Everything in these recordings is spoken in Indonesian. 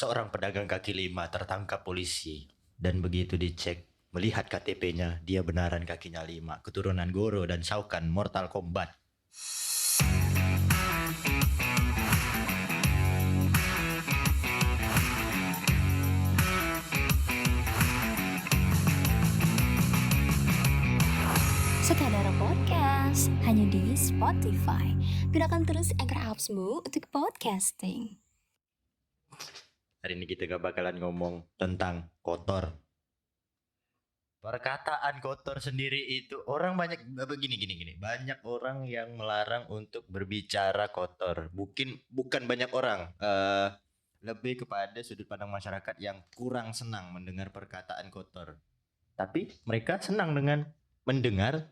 Seorang pedagang kaki lima tertangkap polisi dan begitu dicek melihat KTP-nya dia benaran kakinya lima, keturunan Goro dan Shao Kahn Mortal Kombat. Sekadar Podcast hanya di Spotify. Gunakan terus Anchor Apps-mu untuk podcasting. Hari ini kita gak bakalan ngomong tentang kotor. Perkataan kotor sendiri itu orang banyak begini. Banyak orang yang melarang untuk berbicara kotor. Bukan banyak orang. Lebih kepada sudut pandang masyarakat yang kurang senang mendengar perkataan kotor. Tapi mereka senang dengan mendengar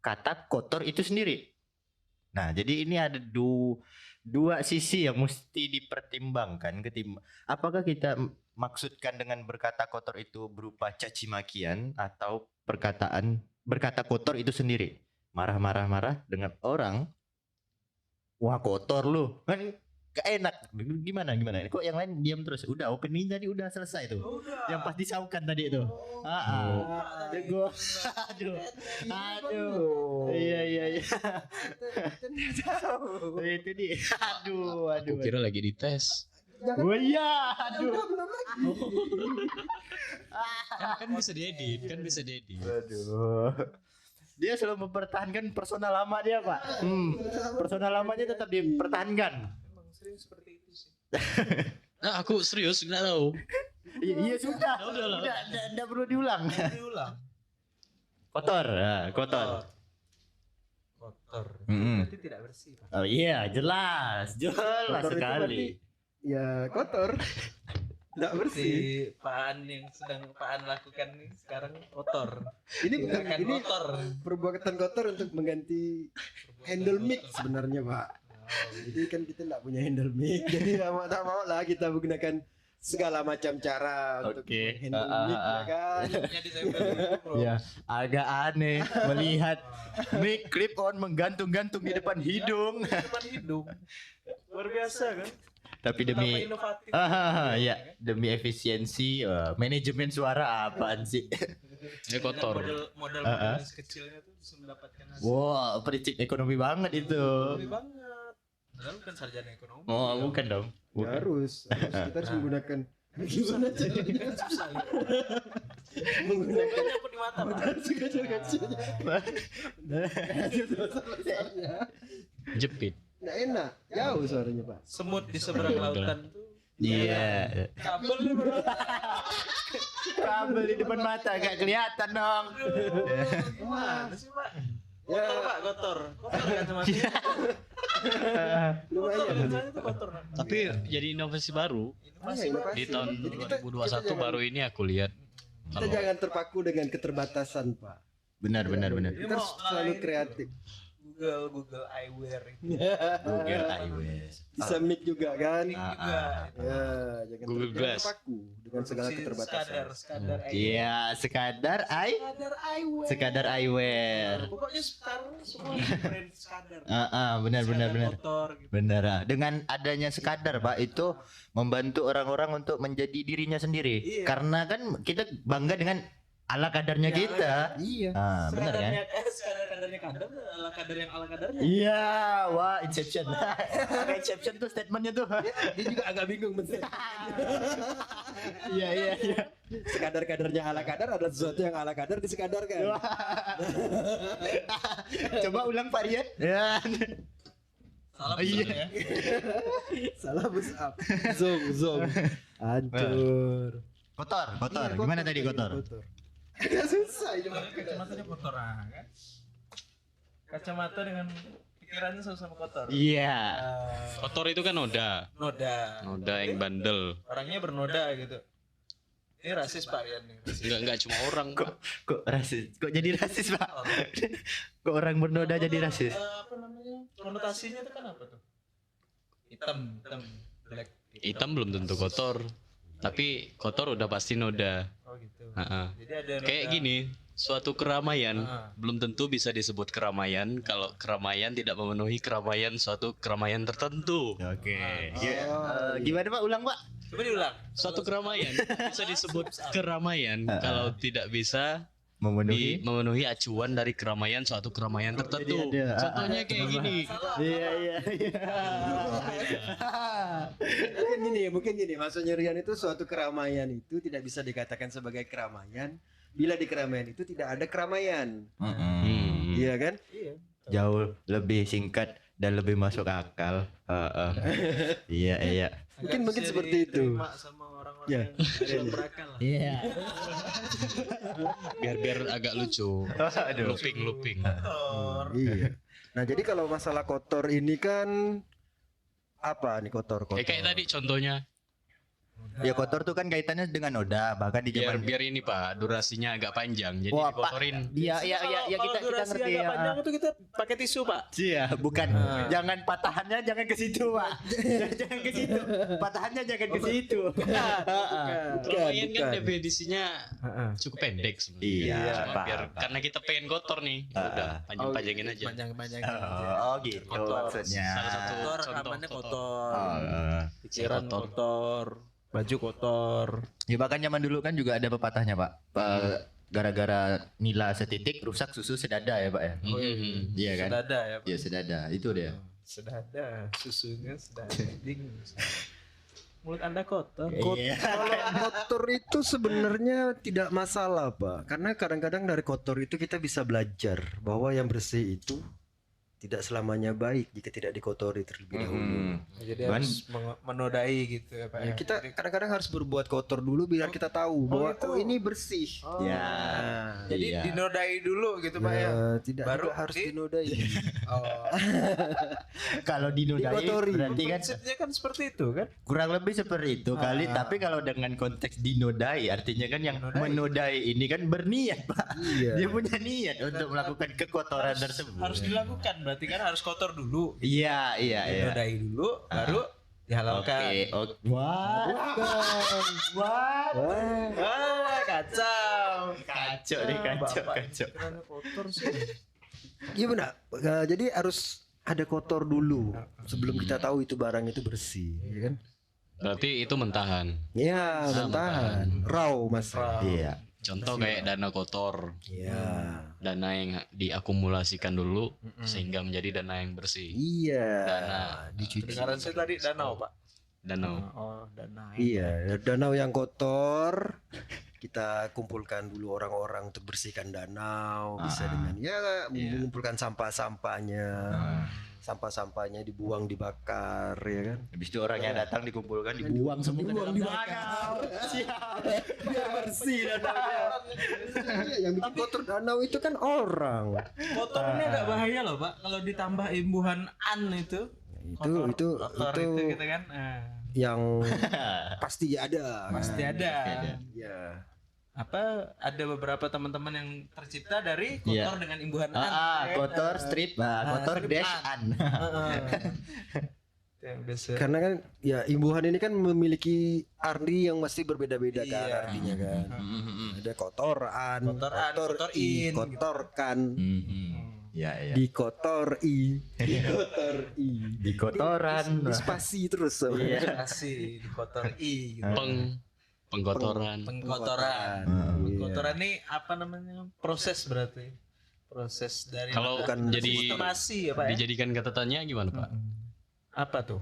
kata kotor itu sendiri. Nah, jadi ini ada dua sisi yang mesti dipertimbangkan. Apakah kita maksudkan dengan berkata kotor itu berupa caci makian atau berkata kotor itu sendiri? Marah dengan orang, wah kotor lu, kan gak enak. Gimana? Kok yang lain diam terus? Udah opening tadi udah selesai tuh. Yang pas disaukan tadi itu. Gua aduh. Iya. Itu dia. Aduh. Aku kira lagi dites. Oh iya, aduh. Kan bisa diedit. Aduh. Dia selalu mempertahankan persona lama dia, Pak. Persona lamanya tetap dipertahankan. Emang sering seperti itu sih. Nah, aku serius nggak tahu. Iya sudah. Udah. Enggak perlu diulang. Kotor. Kotor. Berarti tidak bersih, Pak. Oh iya, jelas Kotor itu sekali. Ya kotor. Tidak bersih. Si Paan yang sedang Paan lakukan nih sekarang kotor. Ini bukan Tindakan ini kotor. perbuatan kotor untuk mengganti handle mic sebenarnya, Pak. Jadi kan kita tidak punya handle mic. Jadi tak mau lah kita menggunakan segala macam cara untuk Oke. handle mic ya kan. Jadi saya bilang, bro. Ya, agak aneh melihat mic clip on menggantung-gantung di depan hidung. Depan hidung. Luar biasa kan? Tapi Betapa demi inovatif. ya, demi efisiensi manajemen suara apaan sih? Ini kotor. Modal kecilnya tuh bisa mendapatkan hasil. Wow, prinsip ekonomi banget itu. Lebih banget. Padahal kan sarjana ekonomi. Oh, bukan dong. Ya, harus kita harus menggunakan gimana caranya Susah. menggunakan Kayaknya aku di mata, Pak. kecil-kecilnya. Besar-besarnya. Jepit. Nggak enak, jauh suaranya, Pak. Semut di seberang lautan tuh. Iya. Kabel nih, bro. Kabel di depan mata gak kelihatan dong. Gimana sih, Pak? Ya. Kotor, Pak, kotor. Kotor kacamatanya. Lumayan. Kacamata itu kotor. Tapi jadi inovasi baru Inovasi, Pak. di tahun Jadi 2021 baru ini aku lihat. Kita jangan terpaku dengan keterbatasan, Pak. Benar. Kita harus selalu kreatif. Google eyewear itu. Google iOS. Bisa mic juga kan? Link juga. Ya, jangan Google jangan Glass. terpaku dengan segala keterbatasan. Skadar Iya, sekadar eyewear. sekadar eyewear. Pokoknya sekarang semua brand skadar. Benar. Kotor gitu. Benar. Dengan adanya sekadar, Pak, itu membantu orang-orang untuk menjadi dirinya sendiri. Iya. Karena kan kita bangga dengan ala kadarnya kita. Iya. Benar kan? Kadarnya kadar, ala kadar yang ala kadarnya. Iya, wah, Inception. Inception tuh statementnya tuh. Dia juga agak bingung bener. Iya. Sekadar-kadarnya ala kadar ada sesuatu yang ala kadar disekadarkan. Coba ulang varian. Ya. Salah Iya. ya. Salah push up. Zoom. Hancur. Kotor. Iya, Gimana tadi kotor? Agak susah ini. Kacamatanya kotor kan? Kacamata dengan pikirannya sama-sama kotor. Iya. Kotor itu kan noda yang bandel. Orangnya bernoda gitu. Ini rasis Pak Rian nih. Rasis. Enggak cuma orang. Kok rasis? Kok jadi rasis, Pak? Kok orang bernoda jadi rasis? Apa namanya? Konotasinya itu kan apa tuh? Hitam, black. Hitam belum tentu kotor. Tapi kotor udah pasti noda. Oh gitu. Jadi ada kayak noda. gini, suatu keramaian belum tentu bisa disebut keramaian kalau keramaian tidak memenuhi keramaian suatu keramaian tertentu. Oke. Gimana Pak? Ulang Pak. Coba diulang. Suatu keramaian bisa disebut keramaian kalau tidak bisa memenuhi acuan dari keramaian suatu keramaian tertentu. Jadi ada, Contohnya kayak gini. Iya. Mungkin gini, maksudnya Rian itu suatu keramaian itu tidak bisa dikatakan sebagai keramaian bila di keramaian itu tidak ada keramaian. Iya kan? Jauh lebih singkat dan lebih masuk akal. Iya. Mungkin Bisa seperti itu. diterima sama orang-orang Ya. yang berakal lah. Iya. Biar agak lucu. Aduh. Looping. Iya. Nah, jadi kalau masalah kotor ini kan apa nih kotor? Kayak tadi contohnya. Ya kotor tuh kan kaitannya dengan noda, bahkan di zaman Biar ini Pak, durasinya agak panjang. Jadi Wah, Pak. dikotorin. Iya, Kalau kita durasi ngerti agak ya. panjang itu kita pakai tisu, Pak. Iya, bukan. Jangan patahannya jangan ke situ, Pak. jangan ke situ. Patahannya jangan ke situ. Keramaian kan definisinya Heeh. cukup pendek sebenarnya. Iya, Cuma Pak. biar karena kita pengen kotor nih. Udah panjang-panjangin aja. Panjang-panjang. Oh, gitu maksudnya. Salah satu Kotor, contoh rekamannya kotor. kotor. Pikiran kotor. Baju kotor. Ya bahkan zaman dulu kan juga ada pepatahnya, Pak. Gara-gara nila setitik rusak susu sedada ya, Pak ya. Iya kan? Sedada ya, Pak. Iya, sedada. Itu dia. Sedada, susunya sedada. Mulut Anda kotor. Iya. Kalau kotor itu sebenarnya tidak masalah, Pak. Karena kadang-kadang dari kotor itu kita bisa belajar bahwa yang bersih itu tidak selamanya baik jika tidak dikotori terlebih dahulu. Jadi Kan- harus menodai gitu ya, Pak. Ya, kita kadang-kadang harus berbuat kotor dulu biar kita tahu bahwa itu. ini bersih. Ya. Nah, Jadi Iya. dinodai dulu gitu, Pak ya. tidak Baru juga harus di- dinodai. Oh. Kalau dinodai Dikotori. berarti kan Konsepnya kan seperti itu kan? kurang lebih seperti itu kali, tapi kalau dengan konteks dinodai artinya kan yang menodai ini kan berniat, Pak. Iya. Dia punya niat untuk melakukan kekotoran tersebut. Harus dilakukan, berarti kan harus kotor dulu. Iya. Dinodai dulu, baru dihalalkan. Oke. Wah. Wah, kacau. Kacau nih, kacau. Pikirannya kotor sih. Iya benar. Jadi harus ada kotor dulu sebelum kita tahu itu barang itu bersih, ya kan? Berarti itu mentahan. Iya, mentahan. Raw, Mas. Iya. Contoh kayak dana kotor, Iya. dana yang diakumulasikan dulu sehingga menjadi dana yang bersih. Iya. Dana. Dicuci. Dengaran saya tadi danau, Pak. Danau. Oh, danau. Iya, danau yang kotor kita kumpulkan dulu orang-orang untuk bersihkan danau, bisa dengan mengumpulkan sampah-sampahnya. Sampah-sampahnya dibuang, dibakar, ya kan? Habis itu orang yang datang dikumpulkan, dibuang semua. Dibuang, dibakar. Biar bersih danaunya. Iya, yang bikin kotor danau itu kan orang. Kotor ini agak bahaya loh, Pak. Kalau ditambah imbuhan an itu. Itu gitu kan. yang pasti ada. Pasti ada. Ya. Apa ada beberapa teman-teman yang tercipta dari kotor Iya. dengan imbuhan an. Kotor strip, kotor strip dash an. Itu yang biasa. Karena kan ya imbuhan ini kan memiliki arti yang masih berbeda-beda kan Iya. artinya kan. Ada kotoran, Kotoran, kotorin, gitu. kotorkan, Iya. dikotori, dikotori, Di kotoran. di spasi terus. Masih di kotor i gitu. Pengkotoran. Pengkotoran. Iya. Pengkotoran ini apa namanya? Proses berarti. Proses dari Kalau jadi masih ya, Pak ya? dijadikan kata tanya gimana Pak? Apa tuh?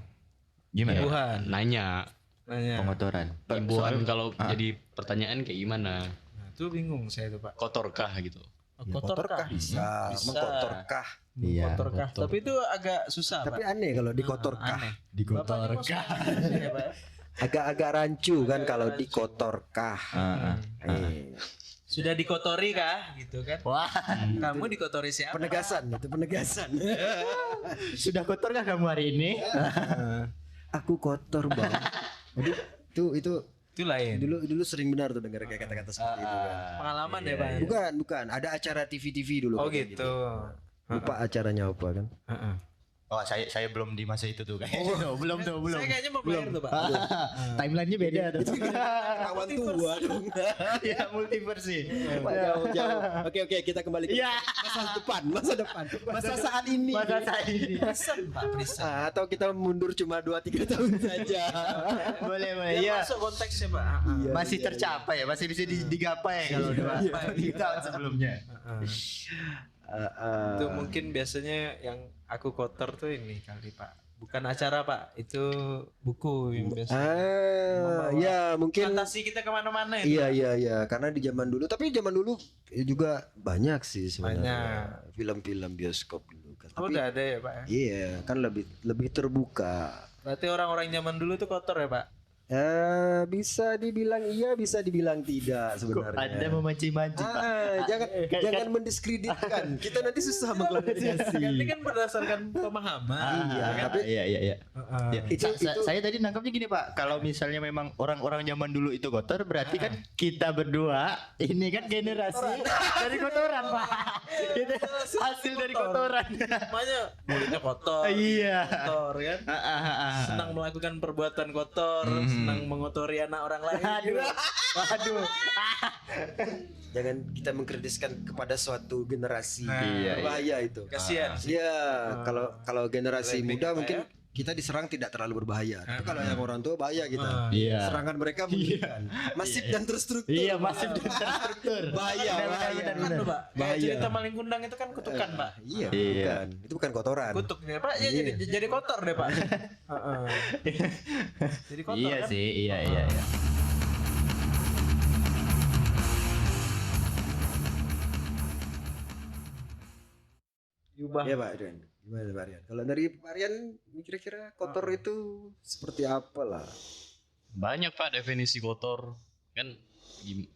Gimana? Imbuhan. Nanya. Nanya. Pengotoran. Imbuhan kalau jadi pertanyaan kayak gimana? Nah, itu bingung saya tuh, Pak. Kotorkah gitu? Ya, kotorkah bisa, Bisa. mengkotorkah. Iya. Kotorkah? Tapi itu agak susah, Tapi Pak. aneh kalau dikotorkah. Aneh. Dikotorkan. Bapaknya masuk ya, Pak. Agak-agak rancu kan Agak kalau rancu. dikotorkah. Sudah dikotori kah? Gitu kan? Wah, Kamu dikotori siapa? Penegasan itu penegasan. sudah kotor nggak kamu hari ini? Aku kotor bang. Aduh, itu Itu lain. dulu sering benar tuh dengar kayak kata-kata seperti itu kan. Pengalaman ya, Pak. Bukan, ada acara TV dulu. Oh kayak gitu. Lupa acaranya apa kan? Oh, saya belum di masa itu tuh kayaknya. Belum. Saya kayaknya mau bayar tuh, Pak. Timelinenya beda tuh. Kawan tua dong. Ya, multiverse sih. Jauh. Oke, kita kembali ke Ya. masa depan. Masa saat ini. Masa saat ini. Pak Prisa. Atau kita mundur cuma 2-3 tahun saja. Boleh. Biar Iya. masuk konteksnya, Pak. Masih tercapai ya, masih bisa digapai kalau 2 tahun sebelumnya. Itu mungkin biasanya yang aku kotor tuh ini kali, Pak. Bukan acara, Pak. Itu buku yang biasa. Ya mungkin. Fantasi kita kemana-mana itu. Iya. Karena di zaman dulu, tapi zaman dulu juga banyak sih sebenarnya. Film-film bioskop dulu kan. Oh, Tapi udah ada ya, Pak. Ya? iya, kan lebih terbuka. Berarti orang-orang zaman dulu tuh kotor ya, Pak? Bisa dibilang iya, bisa dibilang tidak sebenarnya. Anda memancing-mancing, Pak. Jangan mendiskreditkan. Kita nanti susah mengklarifikasi. Ini kan berdasarkan pemahaman. Iya, tapi Iya. Ya, Itu- saya tadi nangkapnya gini, Pak. Kalau misalnya memang orang-orang zaman dulu itu kotor, berarti kan kita berdua ini kan generasi dari kotoran, Pak. Kita hasil dari kotoran. Makanya mulutnya kotor. Iya. Kotor kan. Senang melakukan perbuatan kotor, senang mengotori anak orang lain. Waduh. jangan kita mengkritiskan kepada suatu generasi. Iya, Berbahaya itu. Kasihan. Iya, kalau generasi Lebih muda Pak, mungkin ya. kita diserang tidak terlalu berbahaya. Tapi kalau yang orang tua bahaya kita. Iya. Serangan mereka mengerikan. Masif dan terstruktur. Iya, masif dan terstruktur. Bahaya, Benar, bahaya. Pak. Kayak Bahaya. cerita maling kundang itu kan kutukan, Pak. Iya, Iya. bukan. Itu bukan kotoran. Kutuk ya, Pak. Ya jadi kotor deh, Pak. Jadi kotor Iya kan. sih, iya. Diubah. Iya Pak Rian. Gimana Pak Rian? Kalau dari Pak Rian kira-kira kotor itu seperti apa lah? Banyak Pak definisi kotor. Kan gim-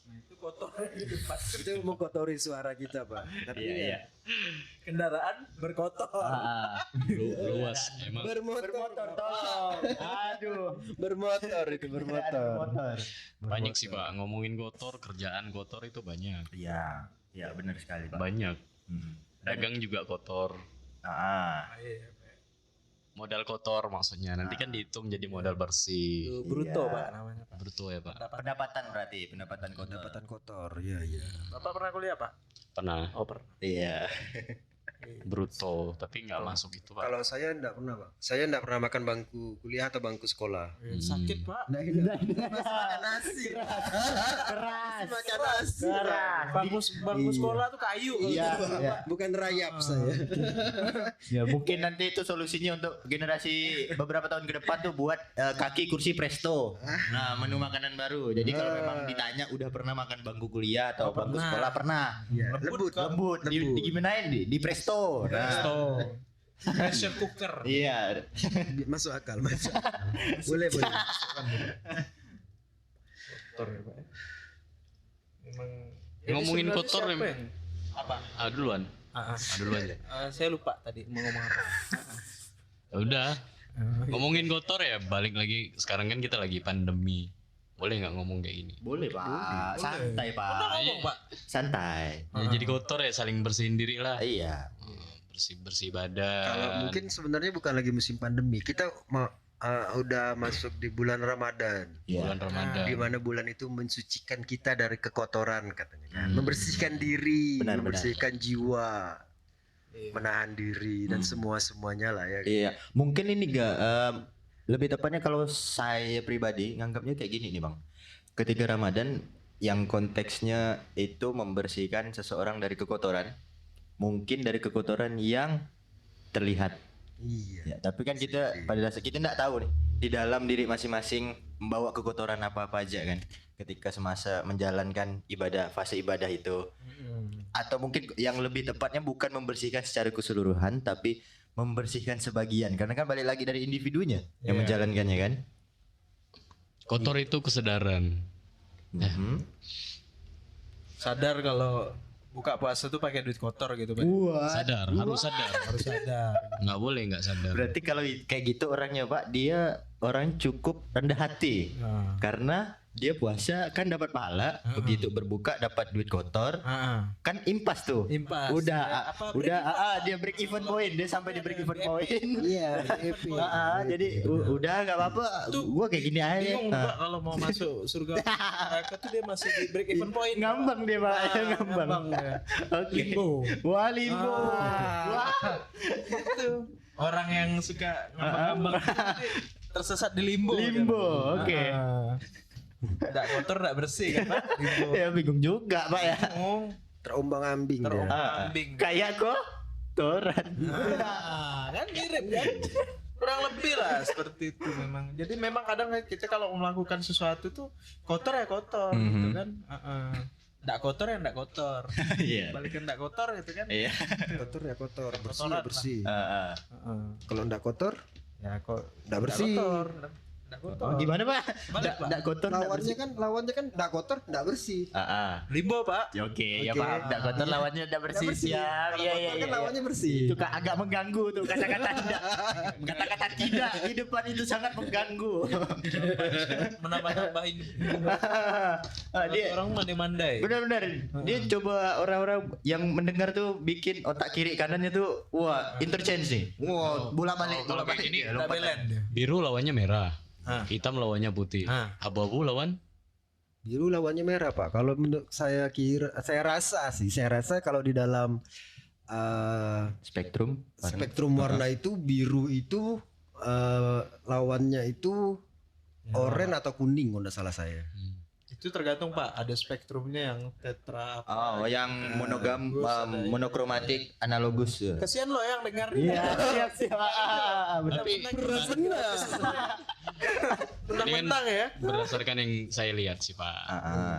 Itu kotor di depan. Itu mengkotori suara kita Pak. Tapi Iya. Kendaraan berkotor. luas emang. bermotor Tolong. Aduh. bermotor itu bermotor. Banyak sih Pak, ngomongin kotor, kerjaan kotor itu banyak. Iya, benar sekali, Pak. Banyak. Hmm. Dagang juga kotor. Iya. Modal kotor maksudnya. Nanti kan dihitung jadi modal bersih. Itu bruto, Iya. Pak, namanya, Pak. Betul ya Pak? Pendapatan berarti, pendapatan kotor. Pendapatan kotor. Iya, iya. Bapak pernah kuliah, Pak? Pernah. Oh, pernah. Iya. Bruto, tapi nggak masuk itu Pak. Kalau saya enggak pernah, Pak. Saya enggak pernah makan bangku kuliah atau bangku sekolah. Sakit, Pak. Makan nasi. Keras. Makan nasi. Bangku sekolah tuh kayu. Iya. Bukan rayap saya. Ya, mungkin nanti itu solusinya untuk generasi beberapa tahun ke depan tuh buat kaki kursi presto. Nah, menu makanan baru. Jadi kalau memang ditanya udah pernah makan bangku kuliah atau bangku pernah. sekolah pernah. Lembut. Lembut. Gimanain di presto. Nah. Presto. Pressure cooker. Iya. Masuk akal, masuk. Boleh. Kotor ya, Pak. Emang Ngomongin sebenarnya kotor siapa emang. yang- Apa? Duluan. Ah, Duluan ya. saya lupa tadi mau ngomong apa. Ya udah. Ngomongin kotor ya, balik lagi. Sekarang kan kita lagi pandemi. Boleh nggak ngomong kayak gini? Boleh, Pak. Santai, Pak. Ngomong, Pak. Santai. Ya, jadi kotor ya, saling bersihin diri lah. Iya. Bersih badan. Kalau mungkin sebenarnya bukan lagi musim pandemi. Kita udah masuk di bulan Ramadan. bulan Ramadan. Di mana bulan itu mensucikan kita dari kekotoran katanya kan. Membersihkan diri, Benar. membersihkan jiwa, menahan diri dan semuanya lah ya. Iya, mungkin ini lebih tepatnya kalau saya pribadi nganggapnya kayak gini nih, Bang. Ketika Ramadan yang konteksnya itu membersihkan seseorang dari kekotoran, mungkin dari kekotoran yang terlihat. Iya. Ya, tapi kan kita pada dasar kita enggak tahu nih di dalam diri masing-masing membawa kekotoran apa-apa aja kan ketika semasa menjalankan ibadah, fase ibadah itu. Atau mungkin yang lebih tepatnya bukan membersihkan secara keseluruhan tapi membersihkan sebagian karena kan balik lagi dari individunya yang menjalankannya kan. Kotor itu kesadaran. Sadar kalau buka puasa tuh pakai duit kotor gitu, Pak. Sadar, harus sadar. Harus sadar. Nggak boleh nggak sadar. Berarti kalau kayak gitu orangnya, Pak, dia orang cukup rendah hati. Nah. Karena dia puasa kan dapat pahala, begitu berbuka dapat duit kotor, kan impas tuh. Impas. Udah, Ya, apa, udah, dia break even point, dia sampai di break even point. Iya, happy. Jadi udah nggak apa-apa, gua kayak gini aja. Bingung Pak kalau mau masuk surga neraka tuh dia masih di break even point. Ngambang dia Pak, ngambang. ya. Oke. Limbo. Wah, limbo. Wah. Itu orang yang suka ngambang-ngambang tersesat di limbo. Limbo, oke. Nggak kotor, nggak bersih kan Pak? Limbo. Ya bingung juga Pak ya. Terombang-ambing dia. Terombang-ambing. Kayak kotoran. Kan mirip kan? Kurang lebih lah seperti itu memang. Jadi memang kadang kita kalau melakukan sesuatu tuh kotor ya kotor gitu kan. Nggak kotor ya nggak kotor. Iya. Balikan nggak kotor gitu kan. Iya. Kotor ya kotor, bersih Kotoran ya bersih. Kalau enggak kotor, Ya kok enggak bersih. kotor. Nggak kotor. Gimana Pak? Balik, Pak. Nggak kotor, nggak bersih. Lawannya kan enggak kotor, enggak bersih. Limbo Pak. Ya, Oke, ya Oke. paham. Nggak kotor lawannya nggak bersih. Siap. Iya, iya, Kan iya. lawannya bersih. Itu kan agak mengganggu tuh kata-kata tidak. Kata-kata tidak di depan itu sangat mengganggu. Menambah-nambahin. Dia Orang mandai-mandai. benar-benar dia coba orang-orang yang mendengar tuh bikin otak kiri kanannya tuh wah interchange nih. Wah, bolak-balik Kalau bolak-balik. kayak gini, Dia lompat. Double end. Biru lawannya merah. Ah. Hitam lawannya putih. Ah. Abu-abu lawan Biru lawannya merah, Pak. Kalau menurut saya saya rasa kalau di dalam Spektrum. spektrum warna itu biru itu lawannya itu oranye atau kuning kalau nggak salah saya. Itu tergantung Pak, ada spektrumnya yang tetra apa. Oh, yang monogam, monokromatik, analogus. Kasihan lo yang dengar. Iya, siap. Tapi Mentang-mentang ya. berdasarkan yang saya lihat sih Pak.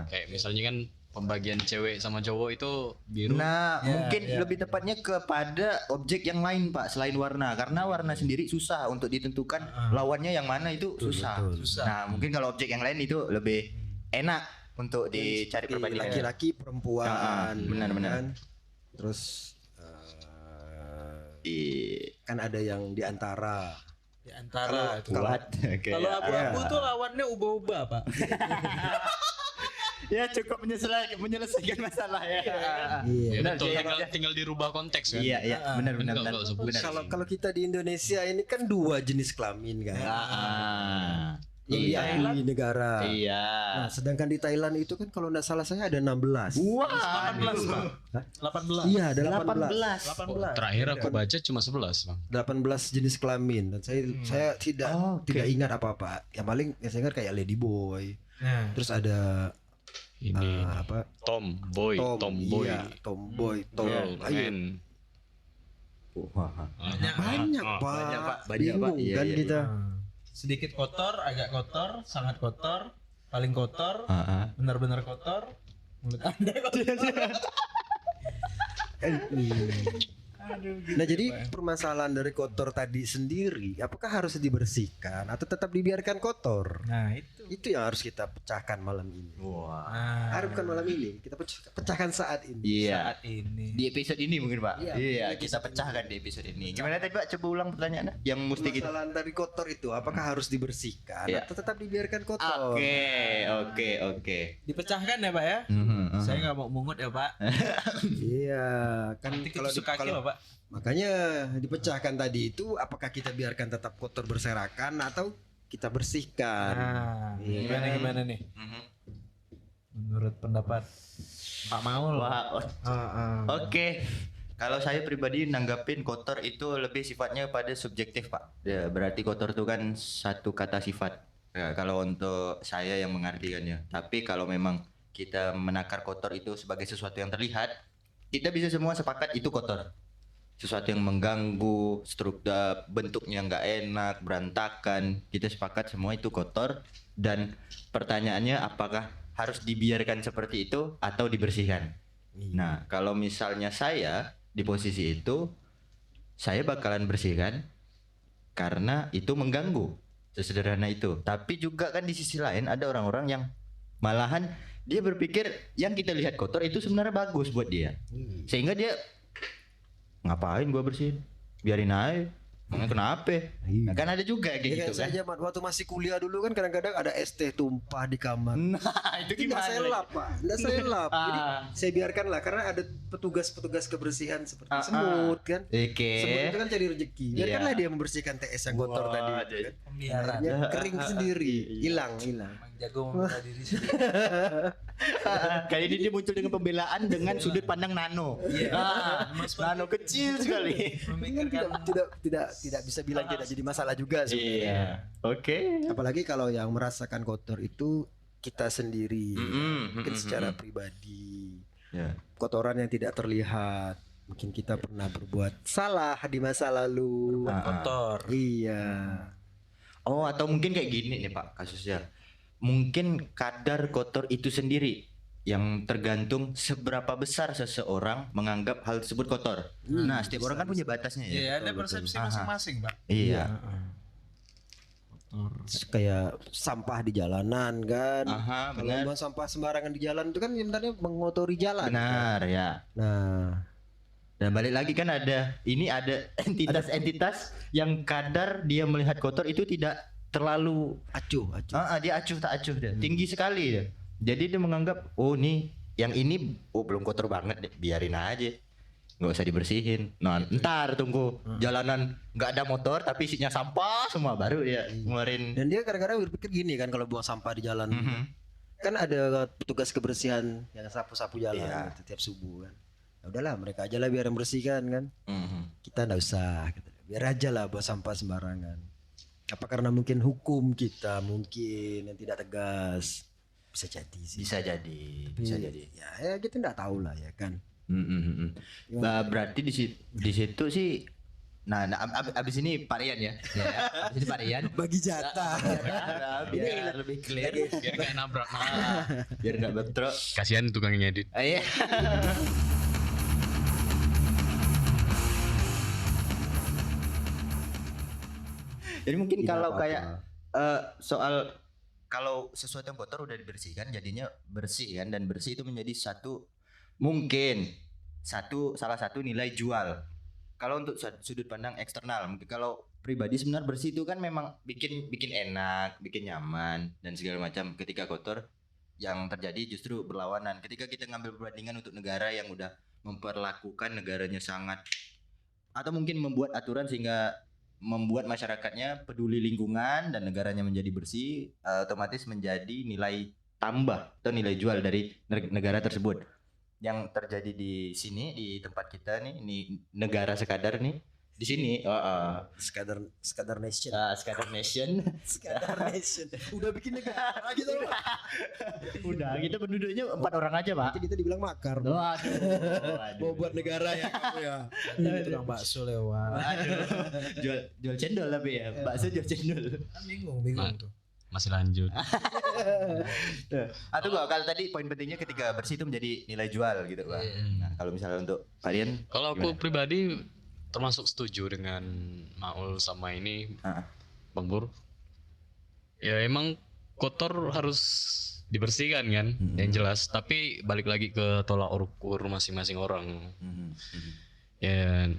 Kayak misalnya kan pembagian cewek sama cowok itu biru. Nah, Ya, mungkin ya. lebih tepatnya kepada objek yang lain, Pak, selain warna. Karena warna sendiri susah untuk ditentukan lawannya yang mana itu susah. Susah. Nah, mungkin kalau objek yang lain itu lebih enak untuk dicari Seperti perbandingan. laki-laki perempuan. benar-benar. kan? Terus kan ada yang di antara. Di antara itu. Kuat. Oke. Kalau abu-abu ya. tuh lawannya ubah-ubah Pak. Ya cukup menyelesaikan masalah ya. Iya. Ya, Benar, betul, iya, tinggal dirubah konteks kan. Iya, iya, benar. Kalau sebut Benar. Kalau kita di Indonesia ini kan dua jenis kelamin kan. Yang Iya. diakui negara. Iya. Nah, sedangkan di Thailand itu kan kalau nggak salah saya ada 16. Wah, 18 Pak. Hah? 18. Iya, ada 18. 18. Terakhir aku baca cuma 11 Bang. 18 jenis kelamin dan saya tidak Oh, oke. tidak ingat apa-apa. Yang paling saya ingat kayak Ladyboy. Nah, Terus ada Ini apa? tomboy, Iya, tomboy, tom. girl, Ayo. man. Banyak, Pak. Banyak, Pak. Banyak, Bingung Pak. Iya, kan iya, kita. sedikit kotor, agak kotor, sangat kotor, paling kotor, benar-benar kotor. Mulut Anda kotor. Nah, jadi permasalahan dari kotor tadi sendiri apakah harus dibersihkan atau tetap dibiarkan kotor? Nah, itu. Itu yang harus kita pecahkan malam ini. Wah. Ah, bukan malam ini, kita pecahkan saat ini. Iya. Saat ini. Di episode ini mungkin, Pak. Iya, Iya, di kita pecahkan di episode ini. Gimana tadi, Pak? Coba ulang pertanyaannya. Yang mesti kita. Permasalahan dari kotor itu apakah harus dibersihkan Iya. atau tetap dibiarkan kotor? Oke. Dipecahkan ya, Pak ya? Saya nggak mau mungut ya, Pak. Iya, kan Nanti kalau ketusuk kaki loh, Pak. makanya dipecahkan tadi itu apakah kita biarkan tetap kotor berserakan atau kita bersihkan? Nah, Iya. gimana nih? Menurut pendapat Pak Maul. Wah, oke. Kalau saya pribadi nanggapin kotor itu lebih sifatnya pada subjektif, Pak. Ya, berarti kotor itu kan satu kata sifat. Ya, kalau untuk saya yang mengartikannya. Tapi kalau memang kita menakar kotor itu sebagai sesuatu yang terlihat, kita bisa semua sepakat itu kotor. Sesuatu yang mengganggu, struktur bentuknya nggak enak, berantakan, kita sepakat semua itu kotor. Dan pertanyaannya apakah harus dibiarkan seperti itu atau dibersihkan? Nah, kalau misalnya saya di posisi itu, saya bakalan bersihkan karena itu mengganggu, sesederhana itu. Tapi juga kan di sisi lain ada orang-orang yang malahan dia berpikir yang kita lihat kotor itu sebenarnya bagus buat dia, sehingga dia ngapain gua bersihin, biarin aja, Kenapa? Nah, kan ada juga kayak Ya gitu kayak kan. saya waktu masih kuliah dulu kan kadang-kadang ada es teh tumpah di kamar. Nah, itu Tidak gimana? saya lap, Pak. Tidak saya lap. Jadi Ah. saya biarkan lah karena ada petugas-petugas kebersihan seperti Ah, ah. semut kan. Oke. Semut itu kan cari rezeki. Biarkanlah Iya. dia membersihkan TS yang kotor Wah, tadi. jadi- Kan. Pemeliharaan. Akhirnya kering sendiri, hilang. Emang jago membela diri sendiri. Kali ini dia muncul dengan pembelaan dengan sudut pandang nano. Nano kecil sekali. Kan Memikirkan tidak bisa bilang tidak jadi masalah juga sebenarnya. Iya. Oke. Apalagi kalau yang merasakan kotor itu kita sendiri, mungkin secara pribadi. Ya. Kotoran yang tidak terlihat. Mungkin kita pernah berbuat salah di masa lalu. kotor. Iya. Oh, atau mungkin kayak gini nih Pak kasusnya. Mungkin kadar kotor itu sendiri yang tergantung seberapa besar seseorang menganggap hal tersebut kotor. Nah, setiap orang kan punya batasnya ya. Iya, ada persepsi masing-masing, Pak. Iya. Kayak sampah di jalanan kan. Aha, Kalau benar. buang sampah sembarangan di jalan itu kan sebenarnya mengotori jalan. Benar ya. Nah, Dan balik lagi kan ada entitas-entitas yang kadar dia melihat kotor itu tidak terlalu acuh. dia acuh tak acuh dia. Tinggi sekali dia. Jadi dia menganggap oh nih yang ini belum kotor banget deh, biarin aja. Nggak usah dibersihin. Nah, ntar tunggu jalanan nggak ada motor tapi isinya sampah semua baru dia ngeluarin. Dan dia kadang-kadang berpikir gini kan kalau buang sampah di jalan. Mhm. Kan ada petugas kebersihan yang sapu-sapu jalan Iya. gitu, tiap subuh kan. Ya udahlah mereka aja lah biar yang bersihkan kan. Mhm. Kita enggak usah gitu. Biar aja lah buang sampah sembarangan. Apa karena mungkin hukum kita mungkin yang tidak tegas. Bisa jadi sih. Bisa jadi, bisa jadi. Ya kita enggak tahu lah ya kan. Berarti di situ sih. Nah, abis ini Pak Rian ya. Abis ini Pak Rian. Bagi jatah. Biar lebih clear. Biar gak nabrak. Biar nggak bentrok. Kasihan tukang ngedit. Iya. Jadi mungkin Tidak kalau apa-apa. kayak soal kalau sesuatu yang kotor udah dibersihkan jadinya bersih kan, dan bersih itu menjadi salah satu nilai jual. Kalau untuk sudut pandang eksternal, mungkin kalau pribadi sebenarnya bersih itu kan memang bikin enak, bikin nyaman dan segala macam. Ketika kotor yang terjadi justru berlawanan. Ketika kita ngambil perbandingan untuk negara yang udah memperlakukan negaranya sangat, atau mungkin membuat aturan sehingga membuat masyarakatnya peduli lingkungan dan negaranya menjadi bersih, otomatis menjadi nilai tambah atau nilai jual dari negara tersebut. Yang terjadi di sini di tempat kita nih, ini negara sekadar nih di sini, Sekadar nation. sekadar nation. Sekadar nation. Udah bikin negara gitu. Udah, kita penduduknya 4 orang aja Pak. Nanti kita dibilang makar. Mau buat negara ya kamu ya. Ini tukang bakso lewat. jual cendol tapi ya, bakso jual cendol. Kan bingung tuh. Masih lanjut. Atau gak, kalau tadi poin pentingnya ketika bersih itu menjadi nilai jual gitu Pak. Nah, kalau misalnya untuk kalian Kalau aku pribadi termasuk setuju dengan Maul sama ini Bang Pur. Ya emang kotor harus dibersihkan kan, yang jelas. Tapi balik lagi ke tolak ukur masing-masing orang. Ya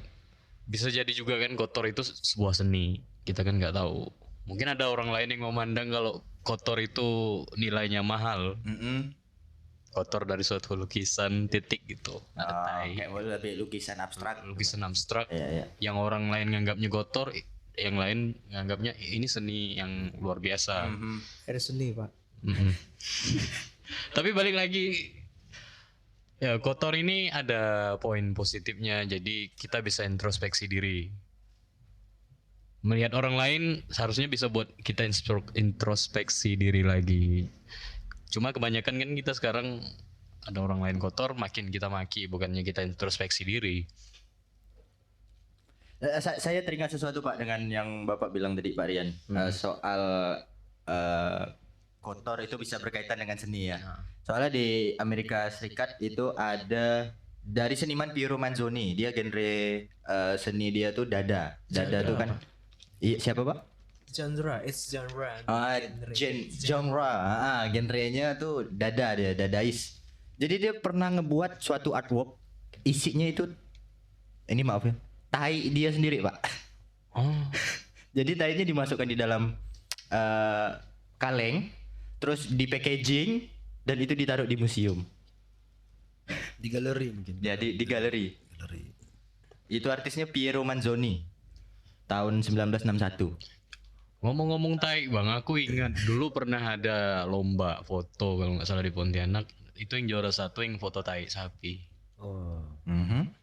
bisa jadi juga kan kotor itu sebuah seni. Kita kan nggak tahu. Mungkin ada orang lain yang memandang kalau kotor itu nilainya mahal. Kotor dari suatu lukisan titik gitu. Ada tai. kayak lebih lukisan abstrak. Lukisan abstrak. Iya. Yang orang lain nganggapnya kotor, yang lain nganggapnya ini seni yang luar biasa. Ada seni, Pak. Mhm. Tapi balik lagi, ya kotor ini ada poin positifnya. Jadi kita bisa introspeksi diri. Melihat orang lain seharusnya bisa buat kita introspeksi diri lagi. Cuma kebanyakan kan kita sekarang ada orang lain kotor, makin kita maki, bukannya kita introspeksi diri. Saya teringat sesuatu Pak dengan yang Bapak bilang tadi Pak Rian, soal kotor itu bisa berkaitan dengan seni ya. Soalnya di Amerika Serikat itu ada dari seniman Piero Manzoni, dia genre seni dia tuh dada tuh kan. Siapa Pak? It's genre. Genre, genrenya tuh dia dadais. Jadi dia pernah ngebuat suatu artwork, isinya itu, ini maaf ya, tai dia sendiri Pak. Oh, Jadi tainya dimasukkan di dalam kaleng, terus di packaging dan itu ditaruh di museum. Di galeri mungkin. Jadi di galeri. Galeri. Itu artisnya Piero Manzoni. Tahun 1961. ngomong-ngomong tai bang, aku ingat dulu pernah ada lomba foto kalau nggak salah di Pontianak. Itu yang juara 1 yang foto tai sapi. Oh.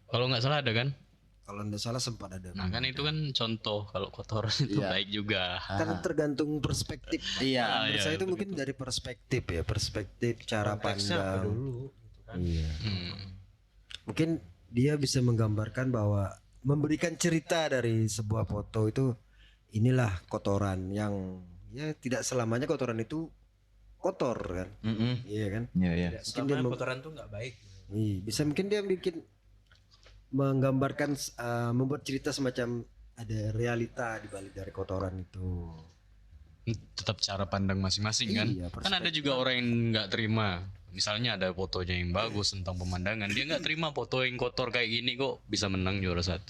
Kalau nggak salah ada kan? Kalau tidak salah sempat ada. Nah kan itu kan contoh kalau kotoran itu Iya. baik juga. Kan tergantung perspektif. Iya. Menurut saya itu mungkin dari perspektif ya, perspektif cara Konteksnya apa pandang. dulu gitu kan. Iya. Hmm. Mungkin dia bisa menggambarkan bahwa memberikan cerita dari sebuah foto itu inilah kotoran yang ya tidak selamanya kotoran itu kotor kan. Iya kan? Iya, iya. Tidak Mungkin dia selamanya mem- kotoran tuh nggak baik. Iya, bisa mungkin dia bikin menggambarkan membuat cerita semacam ada realita di balik dari kotoran itu. Tetap cara pandang masing-masing kan. Iya, Kan ada juga orang yang nggak terima. Misalnya ada fotonya yang bagus tentang pemandangan, dia nggak terima foto yang kotor kayak gini kok bisa menang juara 1.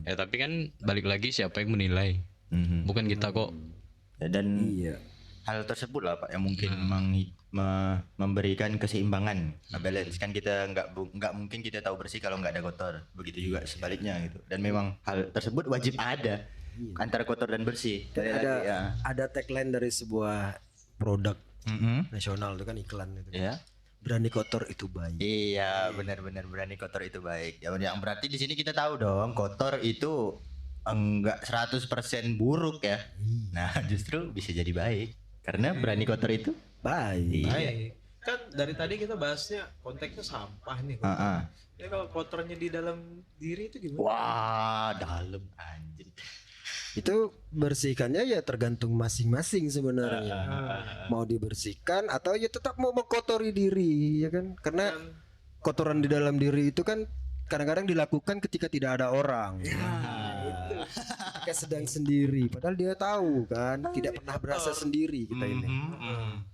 Ya tapi kan balik lagi siapa yang menilai, bukan kita kok. Dan Iya. hal tersebut lah Pak yang mungkin memberikan keseimbangan, balance kan. Kita nggak mungkin kita tahu bersih kalau nggak ada kotor, begitu juga sebaliknya gitu. Dan memang hal tersebut wajib ada antara kotor dan bersih. Dan Sekali lagi, ya. ada tagline dari sebuah produk nasional itu kan iklan itu. Ya. Berani kotor itu baik. Iya, benar-benar berani kotor itu baik. Ya, yang berarti di sini kita tahu dong, kotor itu enggak 100% buruk ya. Nah, justru bisa jadi baik. Karena berani kotor itu Baik. Baik. Kan dari tadi kita bahasnya konteksnya sampah nih. Heeh. Ya kalau kotornya di dalam diri itu gimana? Wah, dalam anjir. Itu bersihkannya ya tergantung masing-masing sebenarnya. Mau dibersihkan atau ya tetap mau mengkotori diri ya kan? Karena kotoran di dalam diri itu kan kadang-kadang dilakukan ketika tidak ada orang. Ketika sedang sendiri, padahal dia tahu kan, tidak pernah berasa sendiri kita ini.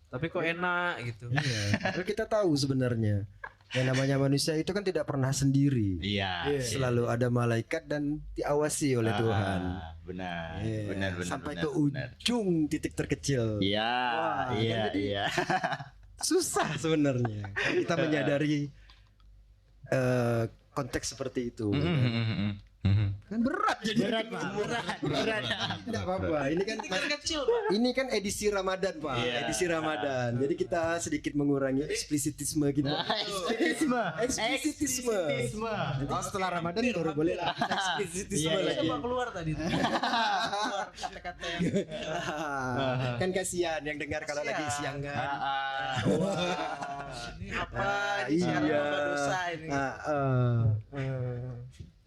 Tapi kok enak gitu. Iya, padahal kita tahu sebenarnya yang namanya manusia itu kan tidak pernah sendiri. Iya. Selalu ada malaikat dan diawasi oleh Tuhan. Benar. Iya, Benar, benar. sampai benar, ke benar. ujung titik terkecil. Iya, Wah, kan iya, jadi- iya. Susah sebenarnya kalau kita menyadari konteks seperti itu. Kan berat jadi. Berat. Tidak apa-apa. Ini kan Kecil, Pak. ini kan edisi Ramadan, Pak. Iya. Edisi Ramadan. Jadi kita sedikit mengurangi eksplisitisme kita. Eksplisitisme. Nanti setelah Ramadan baru boleh lah kita eksplisitisme Iya, iya. lagi. Coba keluar tadi. Keluar kata-kata yang Kan kasihan yang dengar kalau lagi siang kan. ini apa? Ini Iya. siaran apa dosa ini?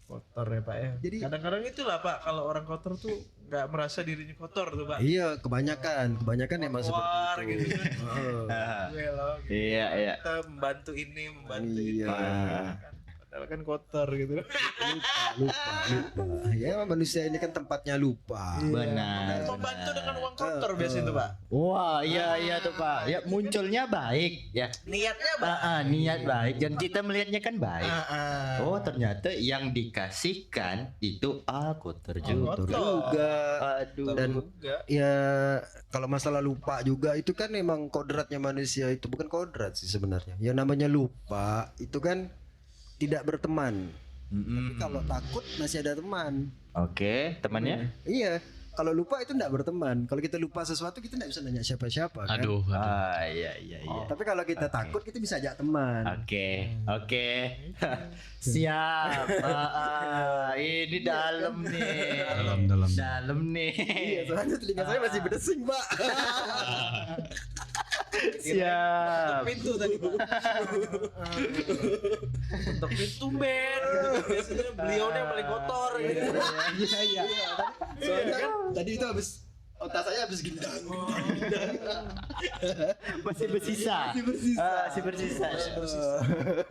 Kotor ya Pak ya. Jadi- kadang-kadang itulah Pak, kalau orang kotor tuh nggak merasa dirinya kotor tuh Pak. Iya, kebanyakan emang Keluar seperti itu. gitu kan. Heeh. Gue loh. Gitu. Iya, iya. Kita membantu ini, membantu Iya. itu. Padahal kan kotor gitu. lupa. Ya manusia ini kan tempatnya lupa. Benar. Membantu dengan uang kotor biasanya tuh Pak. Wah, iya tuh Pak. Ya munculnya baik ya. Niatnya Pak. Niat baik dan kita melihatnya kan baik. Oh, ternyata yang dikasihkan itu kotor juga. Kotor juga. Aduh. Dan Juga. ya kalau masalah lupa juga itu kan memang kodratnya manusia, itu bukan kodrat sih sebenarnya. Yang namanya lupa itu kan tidak berteman. Tapi kalau takut masih ada teman. Oke, temannya? Iya. Kalau lupa itu tidak berteman. Kalau kita lupa sesuatu kita tidak bisa nanya siapa-siapa kan. Aduh. Iya. Tapi kalau kita takut kita bisa ajak teman. Oke. Siap. Ini dalam nih. Dalam. Dalam nih. Iya, soalnya telinga saya masih berdesing, Pak. Siap. Pintu tadi Pak. Untuk pintu Ben. Gitu. Biasanya beliau yang paling kotor gitu. Iya. Soalnya kan tadi itu habis otak saya habis gendang. Masih bersisa. Masih bersisa.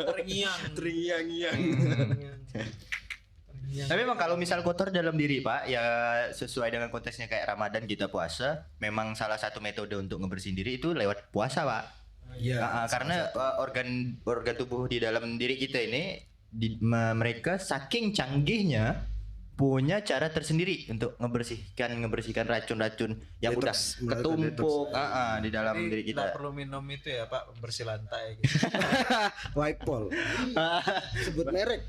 Terngiang. Tapi memang kalau misal kotor dalam diri Pak, ya sesuai dengan konteksnya kayak Ramadan kita puasa, memang salah satu metode untuk ngebersihin diri itu lewat puasa Pak. Iya. Karena organ tubuh di dalam diri kita ini mereka saking canggihnya punya cara tersendiri untuk ngebersihkan racun-racun yang udah Detox, ketumpuk di dalam Jadi diri nggak kita. perlu minum itu ya Pak, bersih lantai gitu. Wipol. Sebut merek.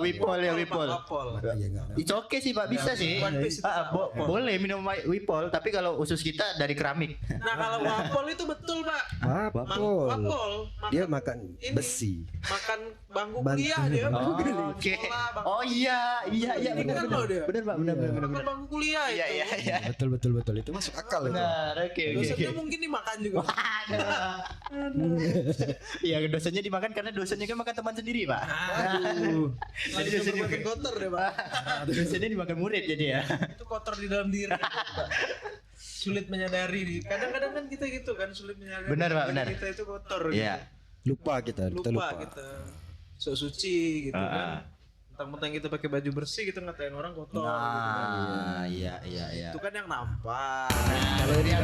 Wipol ya Wipol. Wapol. Iya enggak. It's okay sih Pak, bisa sih. One Piece itu, Pak, Wapol. Boleh minum Wipol, tapi kalau usus kita dari keramik. Nah kalau wapol itu betul Pak. Wapol. Wapol. Dia makan ini. besi. Makan bangku Ban- kuliah dia. Oke. Sekolah, bangku Oh iya Bener loh dia. bener Pak, bener. Makan bangku kuliah itu. Iya. Betul itu masuk akal itu. Benar, oke. Dosennya mungkin dimakan juga. Iya, dosennya dimakan karena dosennya kan makan teman sendiri, Pak. Aduh. Jadi Langsung dosennya berbuat kotor deh Pak. dosennya dimakan murid jadi ya. Itu kotor di dalam diri. Pak. Sulit menyadari. Kadang-kadang kan kita gitu kan sulit menyadari. Benar, Pak, diri benar. Kita itu kotor. Iya. Lupa kita lupa. Kita sok suci gitu kan. Mentang-mentang kita pakai baju bersih kita ngatain orang kotor gitu kan. Iya. Itu kan yang nampak. Kalau dia